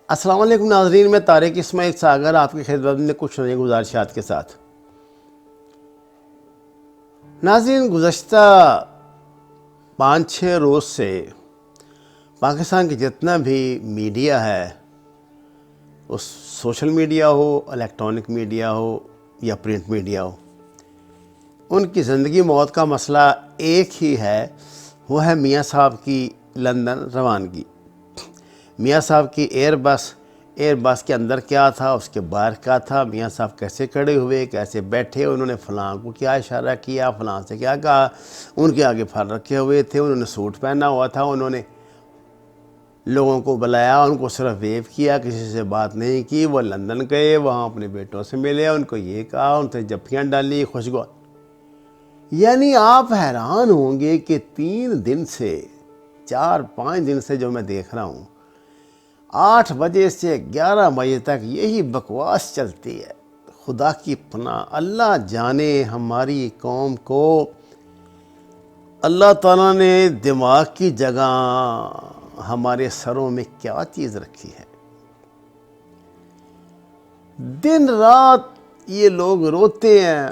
السلام علیکم ناظرین، میں طارق اسماعیل ساگر آپ کی خدمت میں کچھ نئی گزارشات کے ساتھ۔ ناظرین، گزشتہ 5-6 روز سے پاکستان کی جتنا بھی میڈیا ہے، وہ سوشل میڈیا ہو، الیکٹرانک میڈیا ہو یا پرنٹ میڈیا ہو، ان کی زندگی موت کا مسئلہ ایک ہی ہے، وہ ہے میاں صاحب کی لندن روانگی۔ میاں صاحب کی ایئر بس کے اندر کیا تھا، اس کے باہر کیا تھا، میاں صاحب کیسے کھڑے ہوئے، کیسے بیٹھے، انہوں نے فلاں کو کیا اشارہ کیا، فلاں سے کیا کہا، ان کے آگے پھر رکھے ہوئے تھے، انہوں نے سوٹ پہنا ہوا تھا، انہوں نے لوگوں کو بلایا، ان کو صرف ویو کیا، کسی سے بات نہیں کی۔ وہ لندن گئے، وہاں اپنے بیٹوں سے ملے، ان کو یہ کہا، ان سے جفیاں ڈالی، خوشگوار۔ یعنی آپ حیران ہوں گے کہ 3 دن سے 4-5 دن سے جو میں دیکھ رہا ہوں، 8 بجے سے 11 بجے تک یہی بکواس چلتی ہے۔ خدا کی پناہ، اللہ جانے ہماری قوم کو اللہ تعالیٰ نے دماغ کی جگہ ہمارے سروں میں کیا چیز رکھی ہے۔ دن رات یہ لوگ روتے ہیں،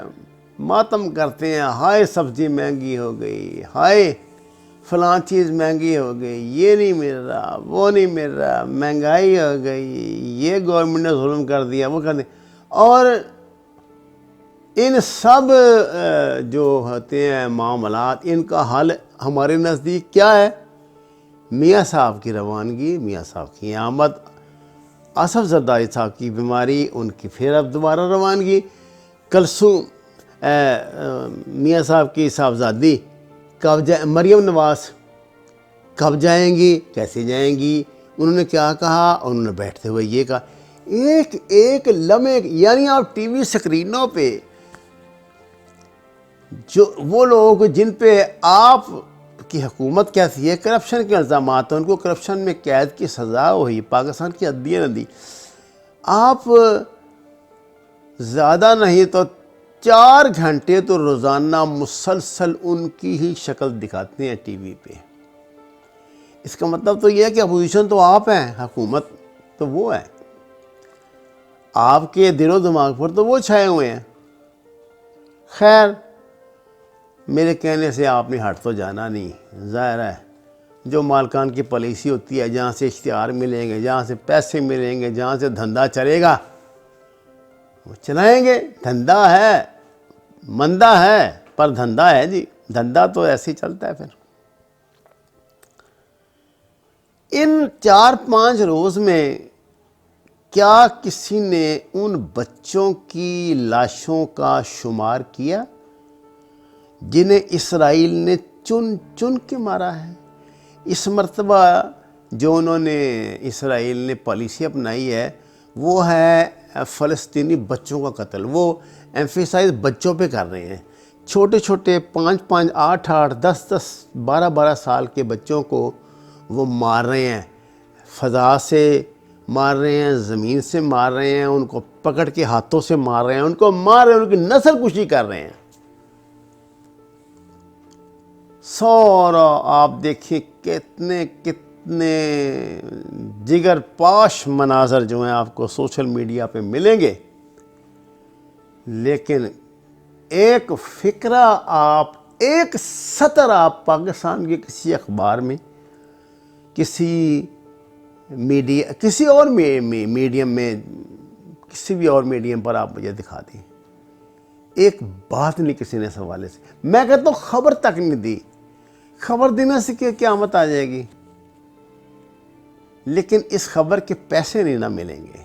ماتم کرتے ہیں، ہائے سبزی مہنگی ہو گئی، ہائے فلاں چیز مہنگی ہو گئی، یہ نہیں مل رہا، وہ نہیں مل رہا، مہنگائی ہو گئی، یہ گورنمنٹ نے ظلم کر دیا، وہ کر دیا۔ اور ان سب جو ہوتے ہیں معاملات، ان کا حل ہمارے نزدیک کیا ہے؟ میاں صاحب کی روانگی، میاں صاحب کی آمد، آصف زرداری صاحب کی بیماری، ان کی پھر اب دوبارہ روانگی، کلثوم میاں صاحب کی صاحبزادی مریم نواز کب جائیں گی، کیسے جائیں گی، انہوں نے کیا کہا، انہوں نے بیٹھتے ہوئے یہ کہا۔ ایک ایک لمحے، یعنی آپ ٹی وی سکرینوں پہ جو وہ لوگ جن پہ آپ کی حکومت کہتی ہے کرپشن کے الزامات ہیں، ان کو کرپشن میں قید کی سزا ہوئی، پاکستان کی عدلیہ نے دی، آپ زیادہ نہیں تو 4 گھنٹے تو روزانہ مسلسل ان کی ہی شکل دکھاتے ہیں ٹی وی پہ۔ اس کا مطلب تو یہ ہے کہ اپوزیشن تو آپ ہیں، حکومت تو وہ ہے، آپ کے دل و دماغ پر تو وہ چھائے ہوئے ہیں۔ خیر، میرے کہنے سے آپ نے ہٹ تو جانا نہیں، ظاہر ہے جو مالکان کی پالیسی ہوتی ہے، جہاں سے اشتہار ملیں گے، جہاں سے پیسے ملیں گے، جہاں سے دھندا چلے گا وہ چلائیں گے۔ دھندا ہے، مندہ ہے پر دھندا ہے جی، دھندا تو ایسے ہی چلتا ہے۔ پھر ان 4-5 روز میں کیا کسی نے ان بچوں کی لاشوں کا شمار کیا جنہیں اسرائیل نے چن چن کے مارا ہے؟ اس مرتبہ جو انہوں نے اسرائیل نے پالیسی اپنائی ہے وہ ہے فلسطینی بچوں کا قتل۔ وہ ایمفیسائز بچوں پہ کر رہے ہیں، چھوٹے چھوٹے 5-5، 8-8، 10-10، 12-12 سال کے بچوں کو وہ مار رہے ہیں، فضا سے مار رہے ہیں، زمین سے مار رہے ہیں، ان کو پکڑ کے ہاتھوں سے مار رہے ہیں، ان کو مار رہے ہیں، ان کی نسل کشی کر رہے ہیں۔ سورا آپ دیکھیں کتنے جگر پاش مناظر جو ہیں آپ کو سوشل میڈیا پہ ملیں گے، لیکن ایک فقرہ آپ، ایک سطر آپ پاکستان کے کسی اخبار میں، کسی میڈیا، کسی اور میڈیم میں، کسی بھی اور میڈیم پر آپ مجھے دکھا دیں، ایک بات نہیں کسی نے اس حوالے سے۔ میں کہتا ہوں خبر تک نہیں دی، خبر دینے سے قیامت آ جائے گی، لیکن اس خبر کے پیسے نہیں نہ ملیں گے۔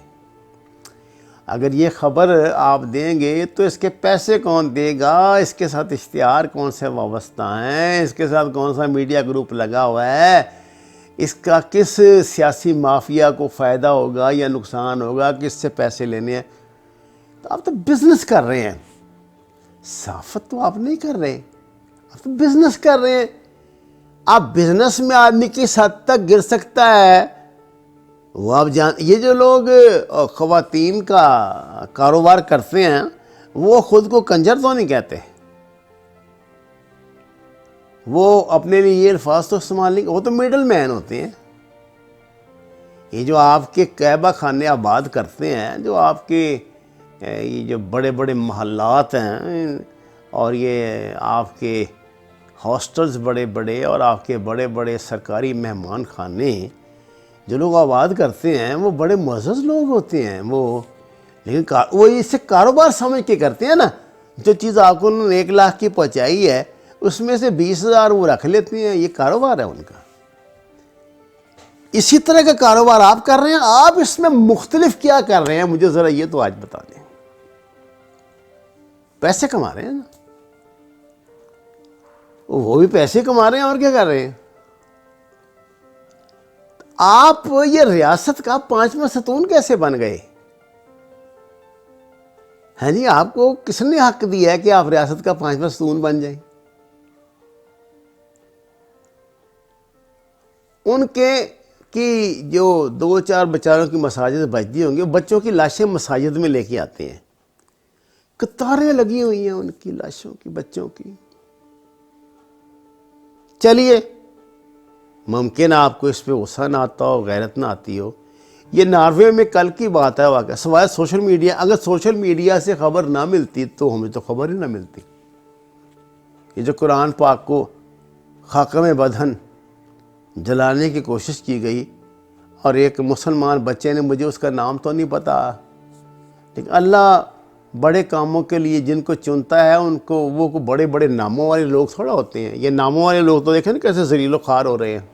اگر یہ خبر آپ دیں گے تو اس کے پیسے کون دے گا، اس کے ساتھ اشتہار کون سے وابستہ ہیں، اس کے ساتھ کون سا میڈیا گروپ لگا ہوا ہے، اس کا کس سیاسی مافیا کو فائدہ ہوگا یا نقصان ہوگا، کس سے پیسے لینے ہیں۔ تو آپ تو بزنس کر رہے ہیں، صحافت تو آپ نہیں کر رہے، آپ تو بزنس کر رہے ہیں۔ آپ بزنس میں آدمی کس حد تک گر سکتا ہے وہ آپ یہ جو لوگ خواتین کا کاروبار کرتے ہیں وہ خود کو کنجر تو نہیں کہتے، وہ اپنے لیے یہ الفاظ تو استعمال نہیں، وہ تو میڈل مین ہوتے ہیں، یہ جو آپ کے کعبہ خانے آباد کرتے ہیں، جو آپ کے یہ جو بڑے بڑے محلات ہیں، اور یہ آپ کے ہاسٹلز بڑے بڑے، اور آپ کے بڑے بڑے سرکاری مہمان خانے جو لوگ آباد کرتے ہیں، وہ بڑے معزز لوگ ہوتے ہیں، لیکن وہ اسے کاروبار سمجھ کے کرتے ہیں نا۔ جو چیز آپ کو انہوں نے 1 لاکھ کی پہنچائی ہے، اس میں سے 20,000 وہ رکھ لیتے ہیں، یہ کاروبار ہے ان کا۔ اسی طرح کا کاروبار آپ کر رہے ہیں، آپ اس میں مختلف کیا کر رہے ہیں؟ مجھے ذرا یہ تو آج بتا دیں۔ پیسے کما رہے ہیں نا، وہ بھی پیسے کما رہے ہیں، اور کیا کر رہے ہیں؟ آپ یہ ریاست کا 5واں ستون کیسے بن گئے؟ ہاں جی، آپ کو کس نے حق دیا ہے کہ آپ ریاست کا 5واں ستون بن جائیں؟ ان کے کی جو 2-4 بیچاروں کی مساجد بچتی ہوں گی، بچوں کی لاشیں مساجد میں لے کے آتے ہیں، قطاریں لگی ہوئی ہیں ان کی لاشوں کی، بچوں کی۔ چلیے، ممکن آپ کو اس پہ غصہ نہ آتا ہو، غیرت نہ آتی ہو۔ یہ ناروے میں کل کی بات ہے واقعہ، سوائے سوشل میڈیا، اگر سوشل میڈیا سے خبر نہ ملتی تو ہمیں تو خبر ہی نہ ملتی۔ یہ جو قرآن پاک کو خاکم بدہن جلانے کی کوشش کی گئی، اور ایک مسلمان بچے نے، مجھے اس کا نام تو نہیں پتا، لیکن اللہ بڑے کاموں کے لیے جن کو چنتا ہے ان کو، وہ بڑے بڑے ناموں والے لوگ تھوڑا ہوتے ہیں۔ یہ ناموں والے لوگ تو دیکھیں نا کیسے ذلیل و خوار ہو رہے ہیں۔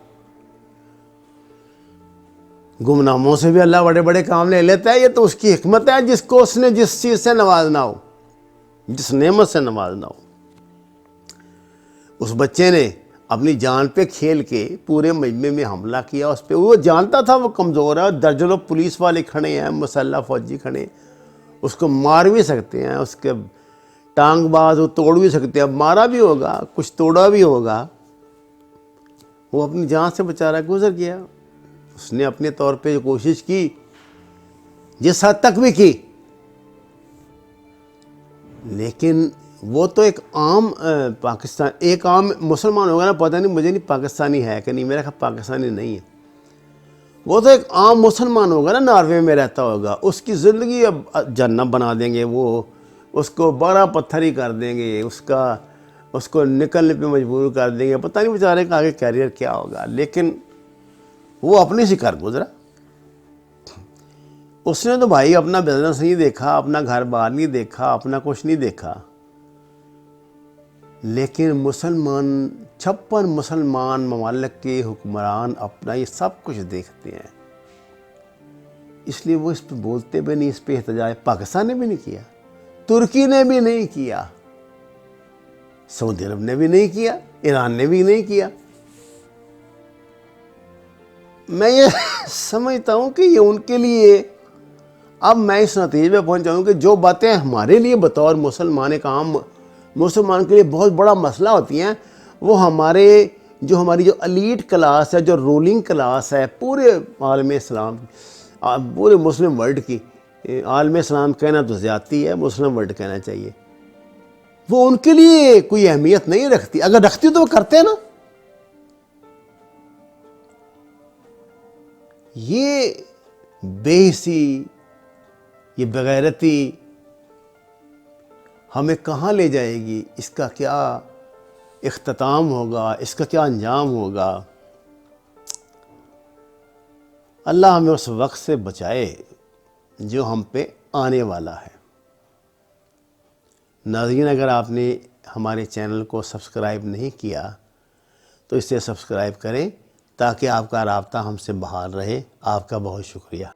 گمناموں سے بھی اللہ بڑے بڑے کام لے لیتا ہے، یہ تو اس کی حکمت ہے، جس کو اس نے جس چیز سے نوازنا ہو، جس نعمت سے نوازنا ہو۔ اس بچے نے اپنی جان پہ کھیل کے پورے مجمع میں حملہ کیا اس پہ۔ وہ جانتا تھا وہ کمزور ہے، درجنوں پولیس والے کھڑے ہیں، مسلح فوجی کھڑے ہیں، اس کو مار بھی سکتے ہیں، اس کے ٹانگ باز وہ توڑ بھی سکتے ہیں، مارا بھی ہوگا، کچھ توڑا بھی ہوگا۔ وہ اپنی جان سے بیچارہ گزر گیا۔ اس نے اپنے طور پہ جو کوشش کی، جس حد تک بھی کی، لیکن وہ تو ایک عام پاکستان، ایک عام مسلمان ہوگا نا، پتہ نہیں مجھے نہیں پاکستانی ہے کہ نہیں، میرا خیال پاکستانی نہیں ہے، وہ تو ایک عام مسلمان ہوگا نا، ناروے میں رہتا ہوگا، اس کی زندگی اب جہنم بنا دیں گے، وہ اس کو 12 پتھر ہی کر دیں گے، اس کو نکلنے پہ مجبور کر دیں گے، پتہ نہیں بیچارے کا آگے کیریئر کیا ہوگا۔ لیکن وہ اپنے سے کر گزرا۔ اس نے تو بھائی اپنا بزنس نہیں دیکھا، اپنا گھر بار نہیں دیکھا، اپنا کچھ نہیں دیکھا، لیکن 56 مسلمان ممالک کے حکمران اپنا یہ سب کچھ دیکھتے ہیں، اس لیے وہ اس پہ بولتے بھی نہیں، اس پہ احتجاج پاکستان نے بھی نہیں کیا، ترکی نے بھی نہیں کیا، سعودی عرب نے بھی نہیں کیا، ایران نے بھی نہیں کیا۔ میں یہ سمجھتا ہوں کہ یہ ان کے لیے، اب میں اس نتیجے پہ پہنچا ہوں کہ جو باتیں ہمارے لیے بطور مسلمان ایک عام مسلمان کے لیے بہت بڑا مسئلہ ہوتی ہیں، وہ ہماری جو الیٹ کلاس ہے، جو رولنگ کلاس ہے پورے عالم اسلام، پورے مسلم ورلڈ کی، عالم اسلام کہنا تو زیادتی ہے، مسلم ورلڈ کہنا چاہیے، وہ ان کے لیے کوئی اہمیت نہیں رکھتی۔ اگر رکھتی تو وہ کرتے نا۔ یہ بے حسی، یہ بغیرتی ہمیں کہاں لے جائے گی؟ اس کا کیا اختتام ہوگا؟ اس کا کیا انجام ہوگا؟ اللہ ہمیں اس وقت سے بچائے جو ہم پہ آنے والا ہے۔ ناظرین، اگر آپ نے ہمارے چینل کو سبسکرائب نہیں کیا تو اسے سبسکرائب کریں تاکہ آپ کا رابطہ ہم سے بحال رہے۔ آپ کا بہت شکریہ۔